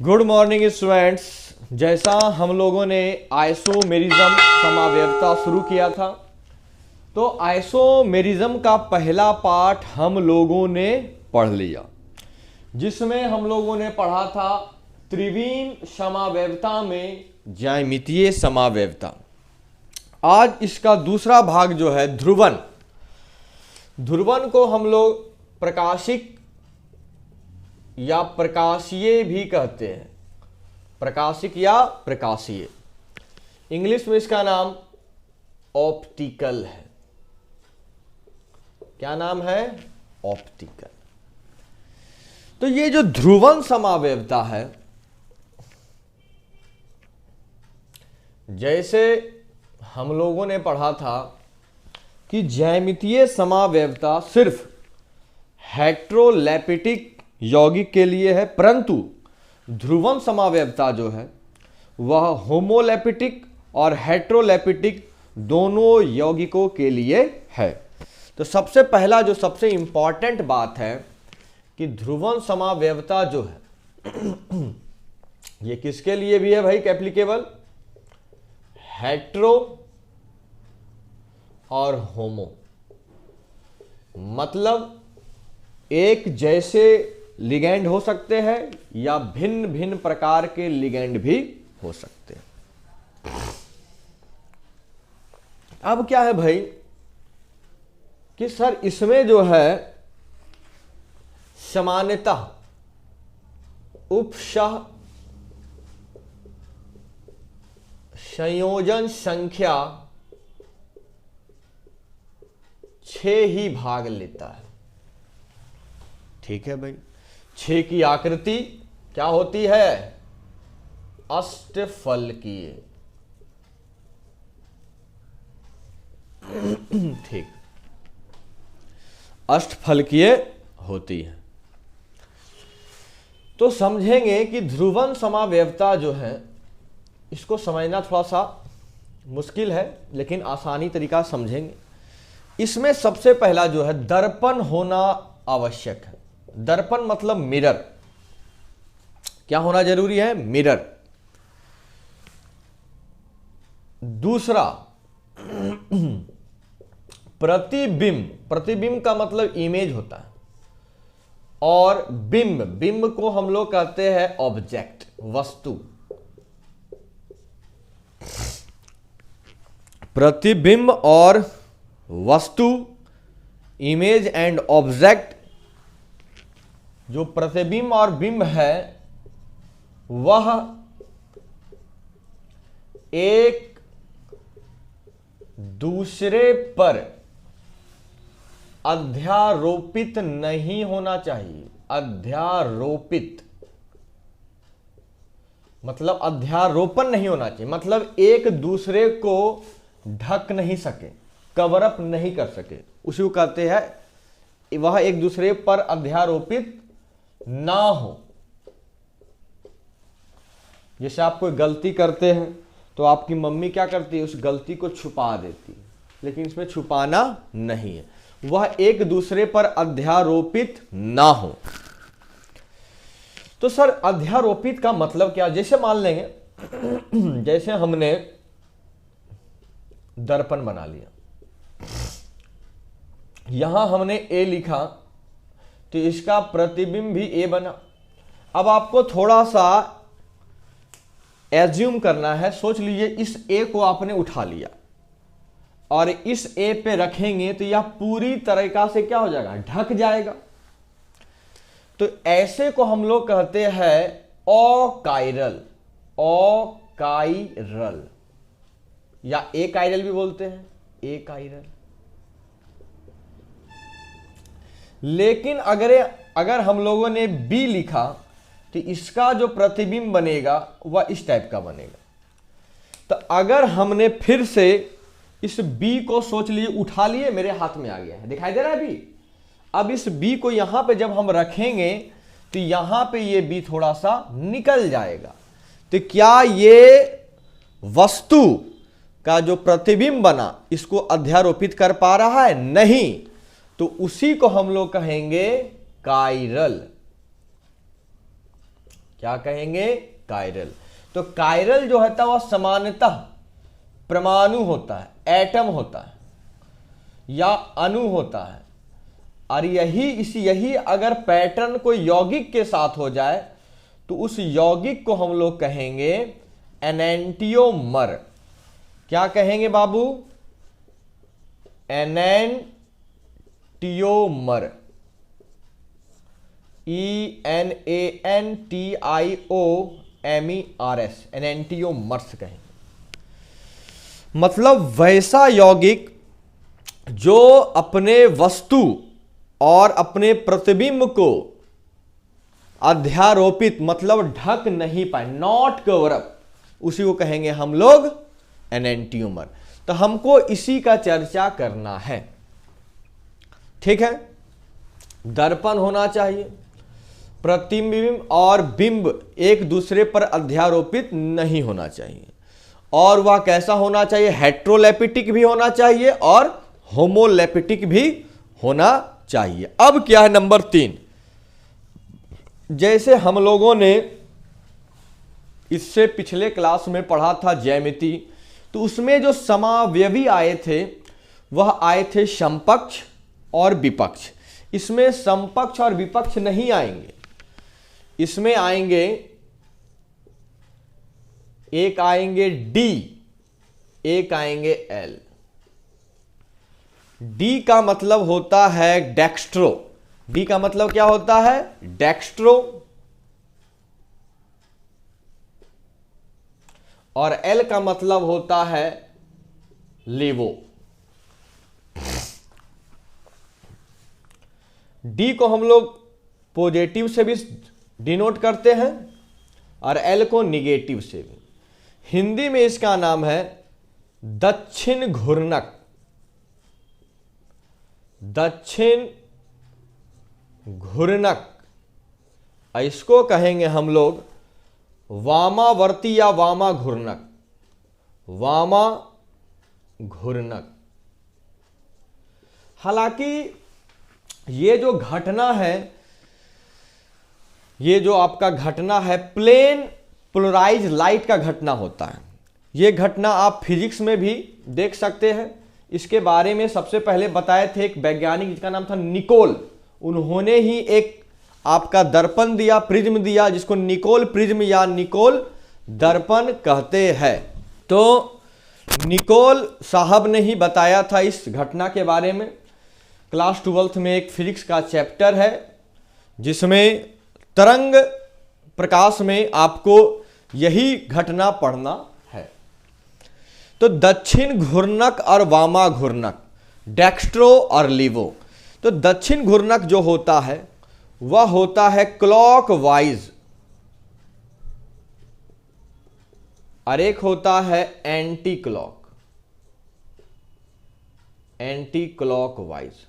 Good morning students. जैसा हम लोगों ने आइसोमेरिज्म समावयवता शुरू किया था, तो आइसोमेरिज्म का पहला पार्ट हम लोगों ने पढ़ लिया, जिसमें हम लोगों ने पढ़ा था त्रिविम समावयवता में ज्यामितीय समावयवता। आज इसका दूसरा भाग जो है ध्रुवन, ध्रुवन को हम लोग प्रकाशिक या प्रकाशीय भी कहते हैं। प्रकाशिक या प्रकाशीय, इंग्लिश में इसका नाम ऑप्टिकल है। क्या नाम है? ऑप्टिकल। तो ये जो ध्रुवन समावयवता है, जैसे हम लोगों ने पढ़ा था कि ज्यामितीय समावयवता सिर्फ हेट्रोलैपिटिक यौगिक के लिए है, परंतु ध्रुवन समावयवता जो है वह होमोलैपिटिक और हेट्रोलैपिटिक दोनों यौगिकों के लिए है। तो सबसे पहला जो सबसे इंपॉर्टेंट बात है कि ध्रुवन समावयवता जो है ये किसके लिए भी है भाई एप्लीकेबल? हेट्रो और होमो, मतलब एक जैसे लिगेंड हो सकते हैं या भिन्न भिन्न प्रकार के लिगेंड भी हो सकते हैं। अब क्या है भाई कि सर इसमें जो है सामान्यतः उपसह संयोजन संख्या 6 ही भाग लेता है। ठीक है भाई, 6 की आकृति क्या होती है? अष्टफलकीय। ठीक, अष्टफलकीय होती है। तो समझेंगे कि ध्रुवन समावयवता जो है इसको समझना थोड़ा सा मुश्किल है, लेकिन आसानी तरीका समझेंगे। इसमें सबसे पहला जो है दर्पण होना आवश्यक है। दर्पण मतलब मिरर। क्या होना जरूरी है? मिरर। दूसरा प्रतिबिंब। प्रतिबिंब का मतलब इमेज होता है, और बिंब, बिंब को हम लोग कहते हैं ऑब्जेक्ट, वस्तु। प्रतिबिंब और वस्तु, इमेज एंड ऑब्जेक्ट। जो प्रतिबिंब और बिंब है वह एक दूसरे पर अध्यारोपित नहीं होना चाहिए। अध्यारोपित मतलब अध्यारोपण नहीं होना चाहिए, मतलब एक दूसरे को ढक नहीं सके, कवर अप नहीं कर सके, उसी को कहते हैं वह एक दूसरे पर अध्यारोपित ना हो। जैसे आप कोई गलती करते हैं तो आपकी मम्मी क्या करती है? उस गलती को छुपा देती है, लेकिन इसमें छुपाना नहीं है, वह एक दूसरे पर अध्यारोपित ना हो। तो सर अध्यारोपित का मतलब क्या? जैसे मान लेंगे जैसे हमने दर्पण बना लिया, यहां हमने ए लिखा तो इसका प्रतिबिंब भी ए बना। अब आपको थोड़ा सा एज्यूम करना है। सोच लीजिए इस ए को आपने उठा लिया और इस ए पे रखेंगे तो यह पूरी तरीका से क्या हो जाएगा? ढक जाएगा। तो ऐसे को हम लोग कहते हैं अकाइरल। अकाइरल या एकाइरल भी बोलते हैं, एकाइरल। लेकिन अगर हम लोगों ने बी लिखा तो इसका जो प्रतिबिंब बनेगा वह इस टाइप का बनेगा। तो अगर हमने फिर से इस बी को सोच लिए उठा लिए, मेरे हाथ में आ गया है, दिखाई दे रहा है बी। अब इस बी को यहां पे जब हम रखेंगे तो यहां पे ये बी थोड़ा सा निकल जाएगा। तो क्या ये वस्तु का जो प्रतिबिंब बना इसको अध्यारोपित कर पा रहा है? नहीं। तो उसी को हम लोग कहेंगे काइरल। क्या कहेंगे? कायरल। तो कायरल जो होता है वह सामान्यतः परमाणु होता है, एटम होता है या अणु होता है। और यही अगर पैटर्न कोई यौगिक के साथ हो जाए तो उस यौगिक को हम लोग कहेंगे एनेंटियोमर। क्या कहेंगे बाबू? एनेंटियोमर। ENANTIOMERS, एनेंटियोमर्स कहेंगे। मतलब वैसा यौगिक जो अपने वस्तु और अपने प्रतिबिंब को अध्यारोपित मतलब ढक नहीं पाए, नॉट कवर अप, उसी को कहेंगे हम लोग एनेंटियोमर। तो हमको इसी का चर्चा करना है, ठीक है। दर्पण होना चाहिए, प्रतिबिंब और बिंब एक दूसरे पर अध्यारोपित नहीं होना चाहिए, और वह कैसा होना चाहिए? हेट्रोलेपिटिक भी होना चाहिए और होमोलेपिटिक भी होना चाहिए। अब क्या है नंबर 3, जैसे हम लोगों ने इससे पिछले क्लास में पढ़ा था ज्यामिति, तो उसमें जो समावयवी आए थे वह आए थे समपक्ष और विपक्ष। इसमें समपक्ष और विपक्ष नहीं आएंगे, इसमें आएंगे एक आएंगे डी, एक आएंगे एल। डी का मतलब होता है डेक्स्ट्रो। डी का मतलब क्या होता है? डेक्स्ट्रो। और एल का मतलब होता है लेवो। डी को हम लोग पॉजिटिव से भी डिनोट करते हैं और एल को निगेटिव से भी। हिंदी में इसका नाम है दक्षिण घूर्णक। दक्षिण घूर्णक, इसको कहेंगे हम लोग वामावर्ती या वामा घूर्णक। वामा घूर्णक। हालांकि ये जो घटना है, ये जो आपका घटना है प्लेन पोलराइज लाइट का घटना होता है। ये घटना आप फिजिक्स में भी देख सकते हैं। इसके बारे में सबसे पहले बताए थे एक वैज्ञानिक जिसका नाम था निकोल। उन्होंने ही एक आपका दर्पण दिया, प्रिज्म दिया, जिसको निकोल प्रिज्म या निकोल दर्पण कहते हैं। तो निकोल साहब ने ही बताया था इस घटना के बारे में। क्लास 12th में एक फिजिक्स का चैप्टर है जिसमें तरंग प्रकाश में आपको यही घटना पढ़ना है। तो दक्षिण घूर्णक और वामा घूर्णक, डेक्स्ट्रो और लीवो। तो दक्षिण घूर्णक जो होता है वह होता है क्लॉकवाइज और एक होता है एंटी क्लॉक, एंटी क्लॉकवाइज।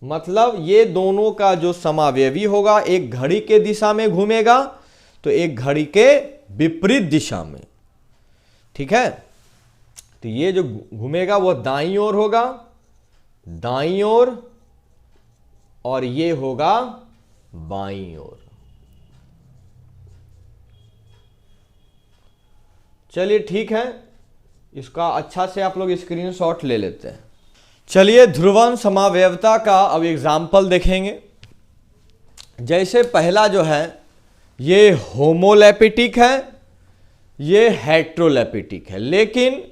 मतलब ये दोनों का जो समावयवी होगा, एक घड़ी के दिशा में घूमेगा तो एक घड़ी के विपरीत दिशा में, ठीक है। तो ये जो घूमेगा वह दाईं ओर होगा, दाईं ओर, और ये होगा बाईं ओर। चलिए ठीक है, इसका अच्छा से आप लोग स्क्रीनशॉट ले लेते हैं। चलिए ध्रुवण समावयवता का अब एग्जाम्पल देखेंगे। जैसे पहला जो है ये होमोलैपिटिक है, ये हेट्रोलैपिटिक है, लेकिन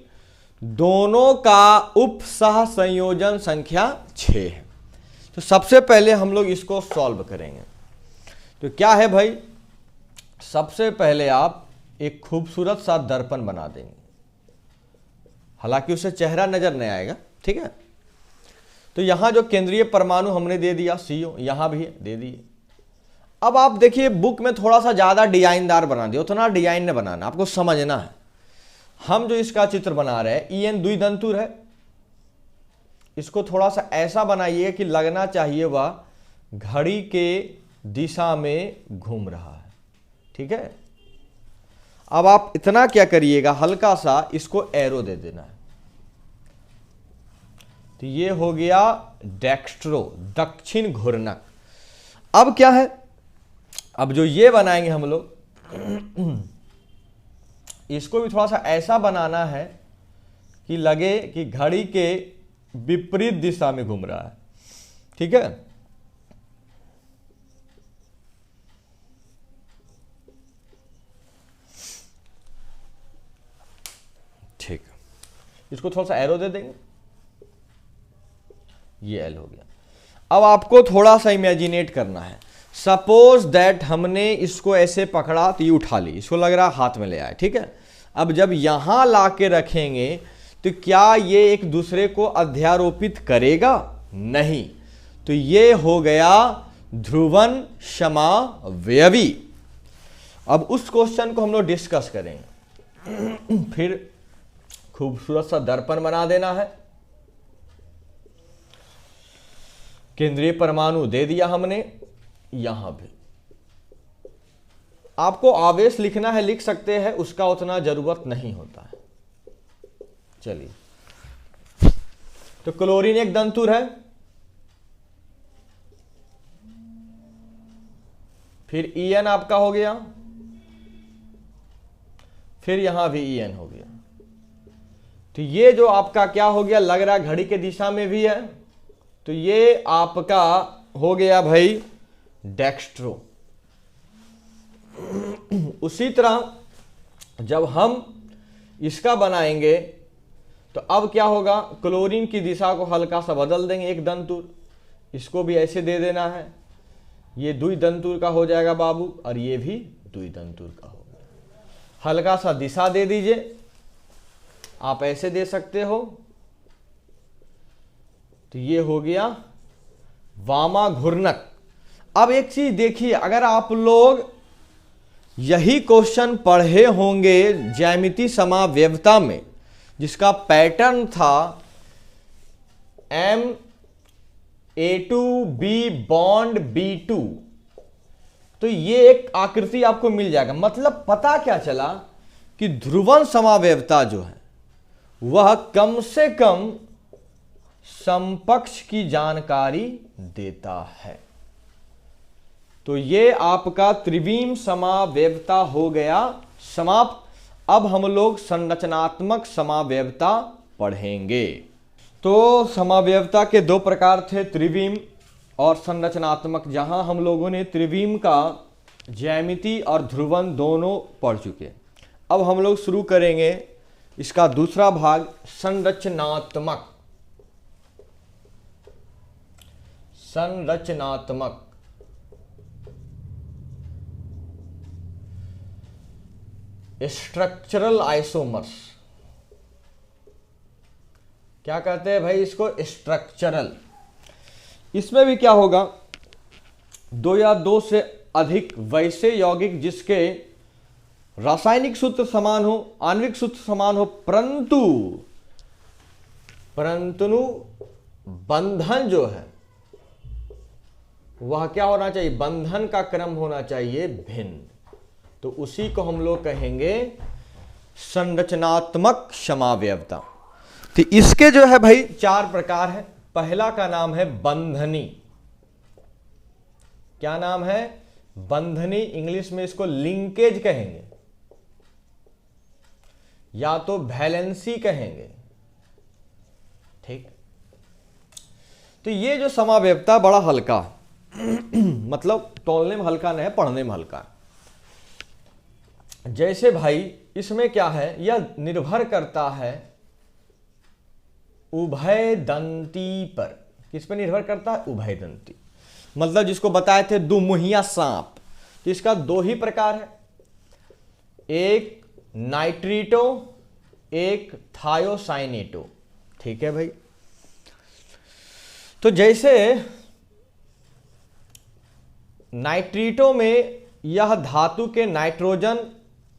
दोनों का उप सह संयोजन संख्या 6 है। तो सबसे पहले हम लोग इसको सॉल्व करेंगे। तो क्या है भाई, सबसे पहले आप एक खूबसूरत सा दर्पण बना देंगे, हालांकि उसे चेहरा नजर नहीं आएगा, ठीक है। तो यहां जो केंद्रीय परमाणु हमने दे दिया CO, यहां भी दे दिए। अब आप देखिए बुक में थोड़ा सा ज्यादा डिजाइनदार बना दिया, उतना डिजाइन नहीं बनाना, आपको समझना है। हम जो इसका चित्र बना रहे हैं EN द्विदंतुर है, इसको थोड़ा सा ऐसा बनाइए कि लगना चाहिए वह घड़ी के दिशा में घूम रहा है, ठीक है। अब आप इतना क्या करिएगा, हल्का सा इसको एरो दे देना है। तो ये हो गया डेक्स्ट्रो, दक्षिण घूर्णक। अब क्या है, अब जो ये बनाएंगे हम लोग, इसको भी थोड़ा सा ऐसा बनाना है कि लगे कि घड़ी के विपरीत दिशा में घूम रहा है। ठीक है, ठीक, इसको थोड़ा सा एरो दे देंगे, ये एल हो गया। अब आपको थोड़ा सा इमेजिनेट करना है। सपोज दैट हमने इसको ऐसे पकड़ा तो ये उठा ली, इसको लग रहा हाथ में ले आए। ठीक है, अब जब यहां ला के रखेंगे तो क्या ये एक दूसरे को अध्यारोपित करेगा? नहीं। तो ये हो गया ध्रुवन समावयवी। अब उस क्वेश्चन को हम लोग डिस्कस करेंगे। फिर खूबसूरत सा दर्पण बना देना है। केंद्रीय परमाणु दे दिया हमने, यहां भी आपको आवेश लिखना है, लिख सकते हैं, उसका उतना जरूरत नहीं होता है। चलिए, तो क्लोरीन एक दंतुर है, फिर ईएन आपका हो गया, फिर यहां भी ईएन हो गया। तो ये जो आपका क्या हो गया, लग रहा घड़ी के दिशा में भी है, तो ये आपका हो गया भाई डेक्स्ट्रो। उसी तरह जब हम इसका बनाएंगे तो अब क्या होगा, क्लोरीन की दिशा को हल्का सा बदल देंगे, एक दंतुर, इसको भी ऐसे दे देना है, ये द्विदंतुर का हो जाएगा बाबू, और ये भी द्विदंतुर का हो गया। हल्का सा दिशा दे दीजिए, आप ऐसे दे सकते हो, तो ये हो गया वामा घूर्णक। अब एक चीज देखिए, अगर आप लोग यही क्वेश्चन पढ़े होंगे ज्यामिति समावयवता में, जिसका पैटर्न था MA2B बॉन्ड B2, तो ये एक आकृति आपको मिल जाएगा। मतलब पता क्या चला कि ध्रुवन समावयवता जो है वह कम से कम समकक्ष की जानकारी देता है। तो ये आपका त्रिविम समावयवता हो गया समाप्त। अब हम लोग संरचनात्मक समावयवता पढ़ेंगे। तो समावयवता के दो प्रकार थे, त्रिविम और संरचनात्मक, जहां हम लोगों ने त्रिविम का ज्यामिति और ध्रुवन दोनों पढ़ चुके। अब हम लोग शुरू करेंगे इसका दूसरा भाग, संरचनात्मक। संरचनात्मक स्ट्रक्चरल आइसोमर्स। क्या कहते हैं भाई इसको, स्ट्रक्चरल। इसमें भी क्या होगा, दो या दो से अधिक वैसे यौगिक जिसके रासायनिक सूत्र समान हो, आणविक सूत्र समान हो, परंतु बंधन जो है वह क्या होना चाहिए, बंधन का क्रम होना चाहिए भिन्न। तो उसी को हम लोग कहेंगे संरचनात्मक समावयवता। तो इसके जो है भाई चार प्रकार है। पहला का नाम है बंधनी। क्या नाम है, बंधनी। इंग्लिश में इसको लिंकेज कहेंगे या तो वैलेंसी कहेंगे। ठीक, तो ये जो समावयवता बड़ा हल्का मतलब तोलने में हल्का नहीं है, पढ़ने में हल्का। जैसे भाई इसमें क्या है, यह निर्भर करता है उभय दंती पर। किस पर निर्भर करता है, उभय दंती। मतलब जिसको बताए थे दुमुहिया सांप, तो इसका दो ही प्रकार है, एक नाइट्रीटो, एक थायोसाइनेटो। ठीक है भाई। तो जैसे नाइट्रीटो में यह धातु के नाइट्रोजन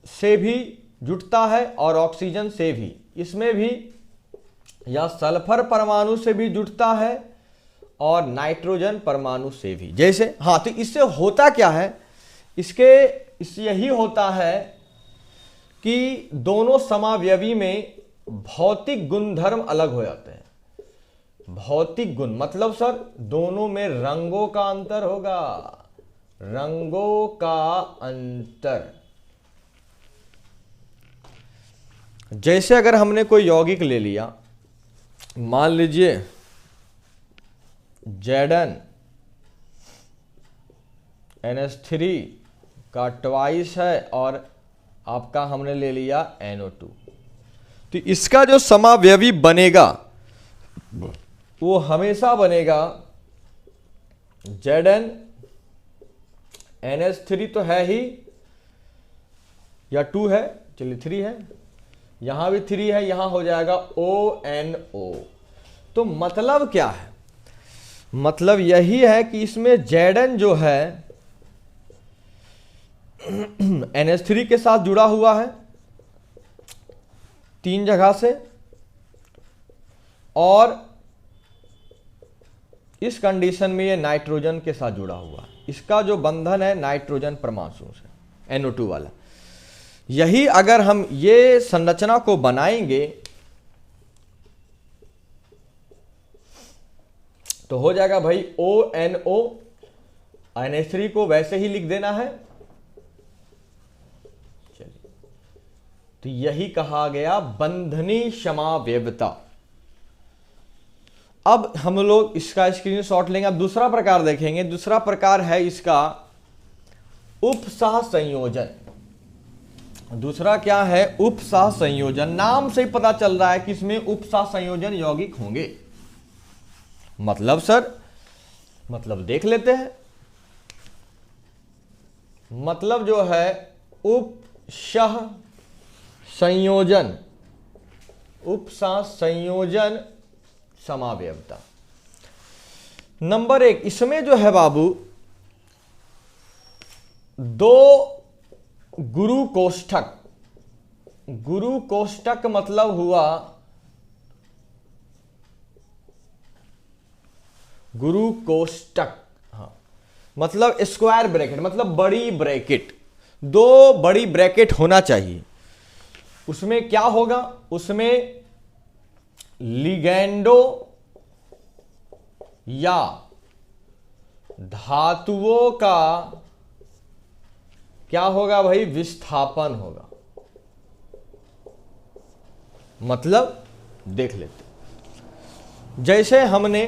से भी जुटता है और ऑक्सीजन से भी, इसमें भी यह सल्फर परमाणु से भी जुटता है और नाइट्रोजन परमाणु से भी। जैसे हाँ, तो इससे होता क्या है, इससे यही होता है कि दोनों समावयवी में भौतिक गुणधर्म अलग हो जाते हैं। भौतिक गुण मतलब सर दोनों में रंगों का अंतर होगा, रंगों का अंतर। जैसे अगर हमने कोई यौगिक ले लिया, मान लीजिए Zn NH3 का ट्वाइस है और आपका हमने ले लिया NO2, तो इसका जो समावयवी बनेगा वो हमेशा बनेगा Zn NH3 तो है ही, या 2 है, चलिए 3 है, यहां भी 3 है, यहां हो जाएगा ONO। तो मतलब क्या है? मतलब यही है कि इसमें Zn जो है NH3 के साथ जुड़ा हुआ है 3 जगह से, और इस कंडीशन में ये नाइट्रोजन के साथ जुड़ा हुआ है। इसका जो बंधन है नाइट्रोजन परमाणु से, NO2 वाला। यही अगर हम ये संरचना को बनाएंगे तो हो जाएगा भाई ONO, NH3 को वैसे ही लिख देना है। चलिए, तो यही कहा गया बंधनी समावयवता। अब हम लोग इसका स्क्रीनशॉट लेंगे। अब दूसरा प्रकार देखेंगे। दूसरा प्रकार है इसका उपसह संयोजन। दूसरा क्या है? उपसह संयोजन। नाम से ही पता चल रहा है कि इसमें उपसह संयोजन यौगिक होंगे। मतलब सर, मतलब देख लेते हैं। मतलब जो है उपसह संयोजन, उपसह संयोजन समावयवता। नंबर 1, इसमें जो है बाबू 2 गुरु कोष्ठक। गुरु कोष्ठक मतलब हुआ, गुरु कोष्ठक, हाँ, मतलब स्क्वायर ब्रैकेट, मतलब बड़ी ब्रैकेट। 2 बड़ी ब्रैकेट होना चाहिए। उसमें क्या होगा? उसमें लिगैंडो या धातुओं का क्या होगा भाई? विस्थापन होगा। मतलब देख लेते। जैसे हमने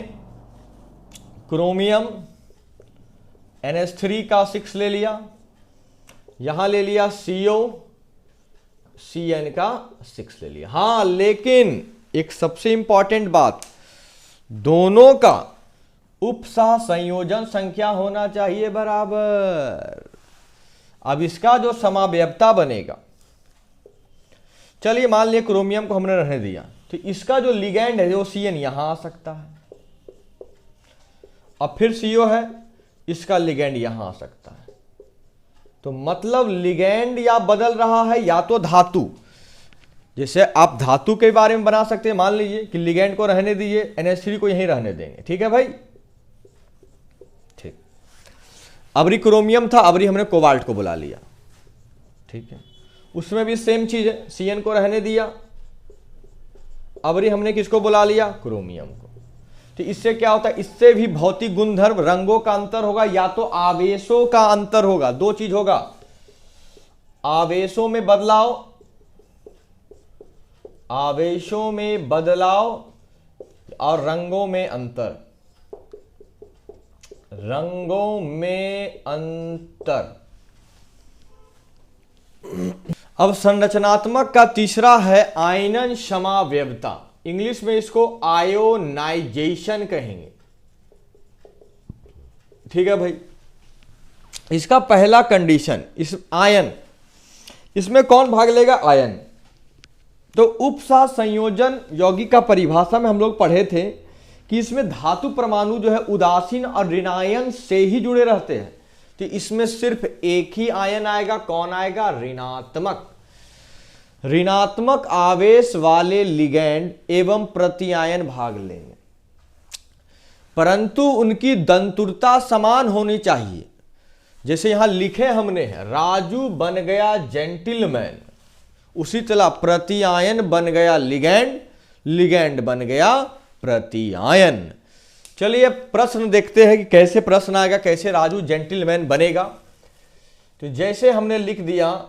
क्रोमियम NH3 का 6 ले लिया, यहां ले लिया CO CN का 6 ले लिया। हां, लेकिन एक सबसे इंपॉर्टेंट बात, दोनों का उपसह संयोजन संख्या होना चाहिए बराबर। अब इसका जो समावयवता बनेगा, चलिए मान लिया क्रोमियम को हमने रहने दिया, तो इसका जो लिगैंड है वो CN यहां आ सकता है। अब फिर CO है, इसका लिगैंड यहां आ सकता है। तो मतलब लिगैंड या बदल रहा है या तो धातु। जैसे आप धातु के बारे में बना सकते हैं। मान लीजिए कि लिगैंड को रहने दीजिए, NH3 को यहीं रहने देंगे। ठीक है भाई, ठीक। अबरी क्रोमियम था, अबरी हमने कोबाल्ट को बुला लिया। ठीक है, उसमें भी सेम चीज है। CN को रहने दिया, अबरी हमने किसको बुला लिया? क्रोमियम को। तो इससे क्या होता है? इससे भी भौतिक गुणधर्म, रंगों का अंतर होगा या तो आवेशों का अंतर होगा। 2 चीज होगा, आवेशों में बदलाव, आवेशों में बदलाव और रंगों में अंतर, रंगों में अंतर। अब संरचनात्मक का तीसरा है आयनन समावयवता। इंग्लिश में इसको आयोनाइजेशन कहेंगे। ठीक है भाई, इसका पहला कंडीशन, इस आयन, इसमें कौन भाग लेगा? आयन। तो उपसह संयोजन यौगिक का परिभाषा में हम लोग पढ़े थे कि इसमें धातु परमाणु जो है उदासीन और ऋणायन से ही जुड़े रहते हैं। तो इसमें सिर्फ एक ही आयन आएगा। कौन आएगा? ऋणात्मक। ऋणात्मक आवेश वाले लिगैंड एवं प्रतिआयन भाग लेंगे, परंतु उनकी दंतुरता समान होनी चाहिए। जैसे यहां लिखे हमने है, राजू बन गया जेंटिलमैन, उसी तरह प्रतिआयन बन गया लिगैंड, लिगैंड बन गया प्रतिआयन। चलिए प्रश्न देखते हैं कि कैसे प्रश्न आएगा, कैसे राजू जेंटलमैन बनेगा। तो जैसे हमने लिख दिया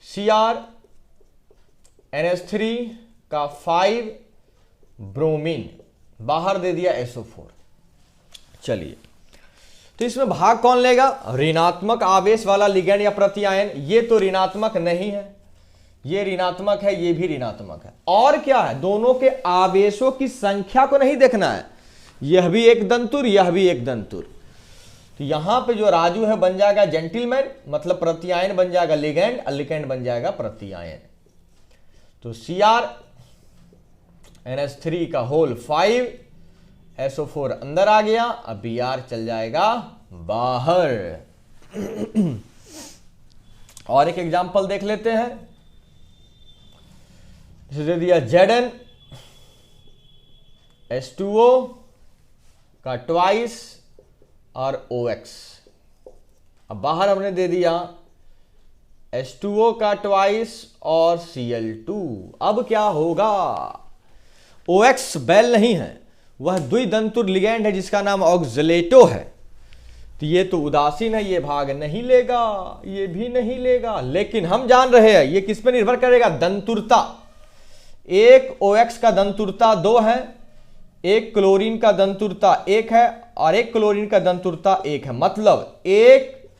CrNH3 का 5 ब्रोमीन, बाहर दे दिया SO4। चलिए, तो इसमें भाग कौन लेगा? ऋणात्मक आवेश वाला लिगैंड या प्रत्यायन। ये तो ऋणात्मक नहीं है, ये ऋणात्मक है, ये भी ऋणात्मक है। और क्या है? दोनों के आवेशों की संख्या को नहीं देखना है। यह भी एक दंतुर, यह भी एक दंतुर। तो यहां पे जो राजू है बन जाएगा जेंटलमैन, मतलब प्रत्यायन बन जाएगा लिगैंड और लिगैंड बन जाएगा प्रत्यायन। तो CrNH3 का होल 5, SO4 अंदर आ गया, अब Br चल जाएगा बाहर। और एक एग्जांपल देख लेते हैं। दे दिया ZnH2O का ट्वाइस और OX। अब बाहर हमने दे दिया H2O का ट्वाइस और Cl2। अब क्या होगा? OX बैल नहीं है, वह द्विदंतुर लिगैंड है जिसका नाम ऑक्सलेटो है। तो ये तो उदासीन है, ये भाग नहीं लेगा, ये भी नहीं लेगा। लेकिन हम जान रहे हैं ये किस पे निर्भर करेगा? दंतुरता। एक OX का दंतुरता 2 है, एक क्लोरीन का दंतुरता 1 है और एक क्लोरीन का दंतुरता 1 है। मतलब एक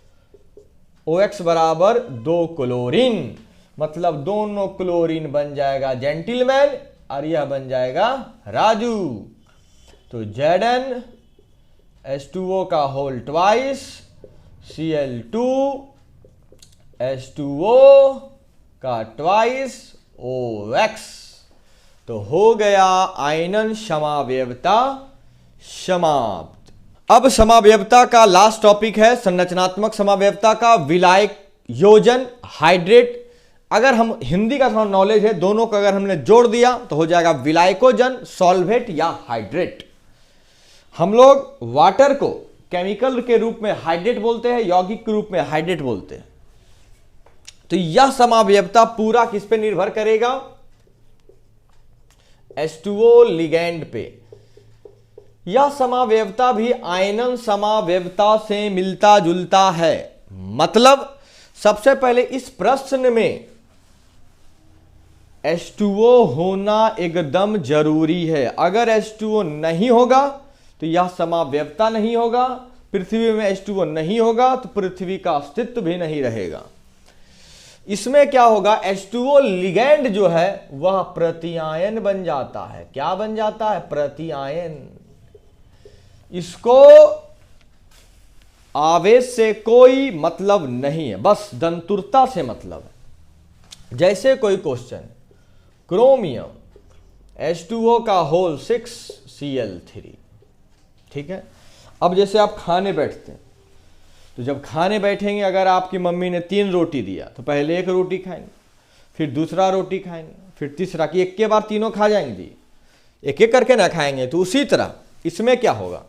OX बराबर 2 क्लोरीन, मतलब दोनों क्लोरीन बन जाएगा जेंटलमैन और यह बन जाएगा राजू। तो ZnH2O का होल ट्वाइस, Cl2 H2O का ट्वाइस OX। तो हो गया आयनन समावयवता समाप्त। अब समावयवता का लास्ट टॉपिक है संरचनात्मक समावयवता का, विलायक योजन हाइड्रेट। अगर हम हिंदी का थोड़ा नॉलेज है, दोनों को अगर हमने जोड़ दिया तो हो जाएगा विलायकोजन, सॉल्वेट या हाइड्रेट। हम लोग वाटर को केमिकल के रूप में हाइड्रेट बोलते हैं, यौगिक के रूप में हाइड्रेट बोलते हैं। तो यह समावयवता पूरा किस पे निर्भर करेगा? H2O लिगैंड पे। यह समावयवता भी आयनन समावयवता से मिलता जुलता है। मतलब सबसे पहले इस प्रश्न में H2O होना एकदम जरूरी है। अगर H2O नहीं होगा तो यह समावयवता नहीं होगा, पृथ्वी में H2O नहीं होगा तो पृथ्वी का अस्तित्व भी नहीं रहेगा। इसमें क्या होगा? H2O लिगैंड जो है वह प्रत्यायन बन जाता है। क्या बन जाता है? प्रत्यायन। इसको आवेश से कोई मतलब नहीं है, बस दंतुरता से मतलब है। जैसे कोई क्वेश्चन, क्रोमियम H2O का होल 6 Cl3, ठीक है। अब जैसे आप खाने बैठते हैं, तो जब खाने बैठेंगे अगर आपकी मम्मी ने 3 रोटी दिया तो पहले 1 रोटी खाएंगे, फिर दूसरा रोटी खाएंगे, फिर तीसरा, कि एक के बाद तीनों खा जाएंगे जी, एक एक करके ना खाएंगे। तो उसी तरह इसमें क्या होगा?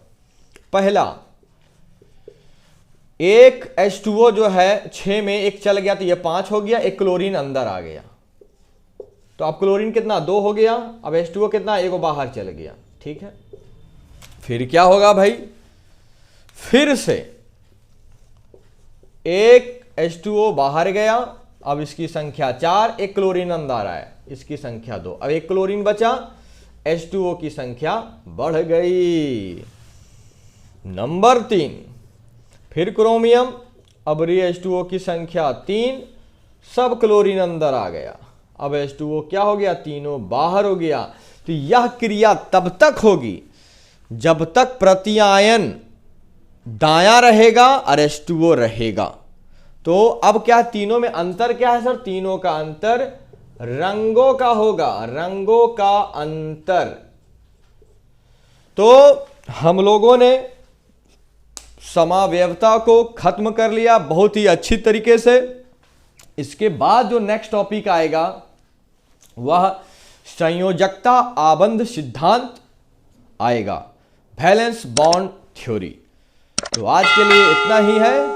पहला एक H2O जो है 6 में 1 चल गया तो ये 5 हो गया, एक क्लोरीन अंदर आ गया, तो अब क्लोरीन कितना? 2 हो गया। अब H2O कितना? 1 बाहर चल गया, ठीक है। फिर क्या होगा भाई? फिर से एक H2O बाहर गया, अब इसकी संख्या 4, एक क्लोरीन अंदर आया, इसकी संख्या 2, अब एक क्लोरीन बचा, H2O की संख्या बढ़ गई। नंबर 3, फिर क्रोमियम, अब H2O की संख्या 3, सब क्लोरीन अंदर आ गया, अब H2O क्या हो गया? तीनों बाहर हो गया। तो यह क्रिया तब तक होगी जब तक प्रत्यायन दायां रहेगा और H2O रहेगा। तो अब क्या तीनों में अंतर क्या है सर? तीनों का अंतर रंगों का होगा, रंगों का अंतर। तो हम लोगों ने समावयवता को खत्म कर लिया बहुत ही अच्छी तरीके से। इसके बाद जो नेक्स्ट टॉपिक आएगा वह संयोजकता आबंध सिद्धांत आएगा, वैलेंस बॉन्ड थ्योरी। तो आज के लिए इतना ही है।